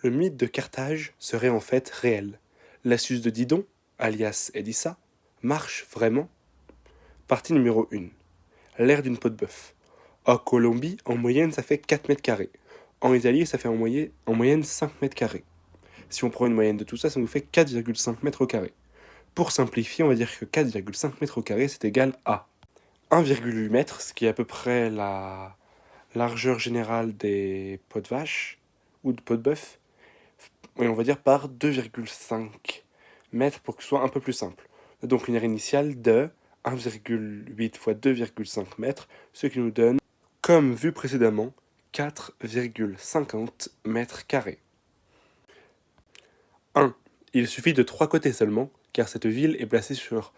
Le mythe de Carthage serait en fait réel. L'astuce de Didon, alias Edissa, marche vraiment. Partie numéro 1. L'air d'une peau de bœuf. En Colombie, en moyenne, ça fait 4 mètres carrés. En Italie, ça fait en moyenne 5 mètres carrés. Si on prend une moyenne de tout ça, ça nous fait 4,5 mètres au carré. Pour simplifier, on va dire que 4,5 mètres au carré, c'est égal à 1,8 mètres, ce qui est à peu près la largeur générale des pots de vache ou de pots de bœuf, et on va dire par 2,5 mètres pour que ce soit un peu plus simple. Donc une aire initiale de 1,8 fois 2,5 mètres, ce qui nous donne, comme vu précédemment, 4,50 mètres carrés. 1. Il suffit de 3 côtés seulement, car cette ville est placée sur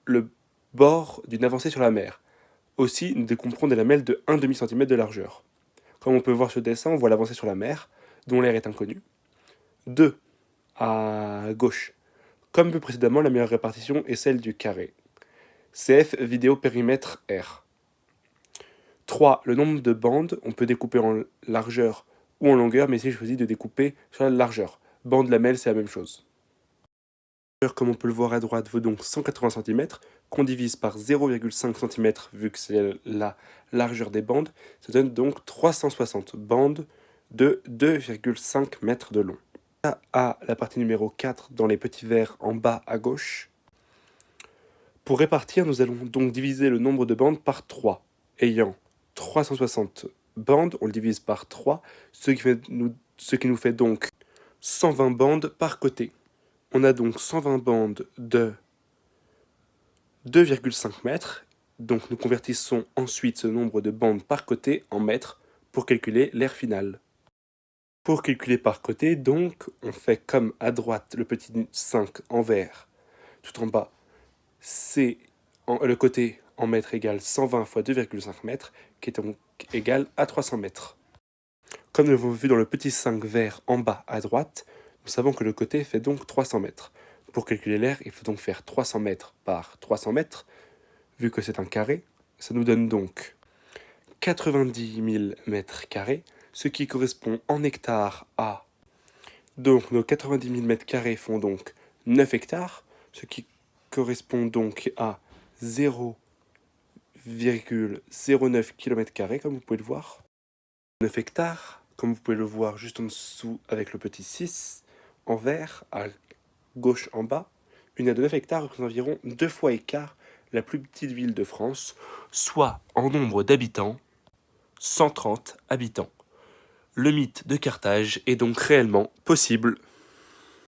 le bord d'une avancée sur la mer. Aussi, nous découperons des lamelles de 1 demi-cm de largeur. Comme on peut voir sur le dessin, on voit l'avancée sur la mer, dont l'air est inconnu. 2. À gauche. Comme vu précédemment, la meilleure répartition est celle du carré. CF vidéo périmètre R. 3. Le nombre de bandes, on peut découper en largeur ou en longueur, mais ici je choisis de découper sur la largeur. Bande lamelle, c'est la même chose. Comme on peut le voir à droite, vaut donc 180 cm, qu'on divise par 0,5 cm vu que c'est la largeur des bandes, ça donne donc 360 bandes de 2,5 mètres de long. À la partie numéro 4 dans les petits verres en bas à gauche. Pour répartir, nous allons donc diviser le nombre de bandes par 3. Ayant 360 bandes, on le divise par 3, ce qui nous fait donc 120 bandes par côté. On a donc 120 bandes de 2,5 mètres, donc nous convertissons ensuite ce nombre de bandes par côté en mètres pour calculer l'aire final. Pour calculer par côté, donc, on fait comme à droite le petit 5 en vert, tout en bas, c'est le côté en mètres égale 120 fois 2,5 mètres, qui est donc égal à 300 mètres. Comme nous l'avons vu dans le petit 5 vert en bas à droite, nous savons que le côté fait donc 300 mètres. Pour calculer l'aire, il faut donc faire 300 mètres par 300 mètres, vu que c'est un carré. Ça nous donne donc 90 000 mètres carrés, ce qui correspond en hectares à... Donc nos 90 000 mètres carrés font donc 9 hectares, ce qui correspond donc à 0,09 km², comme vous pouvez le voir. 9 hectares, comme vous pouvez le voir juste en dessous avec le petit 6 en vert, à gauche en bas. Une aire de 9 hectares représente environ 2 fois et quart la plus petite ville de France, soit en nombre d'habitants, 130 habitants. Le mythe de Carthage est donc réellement possible.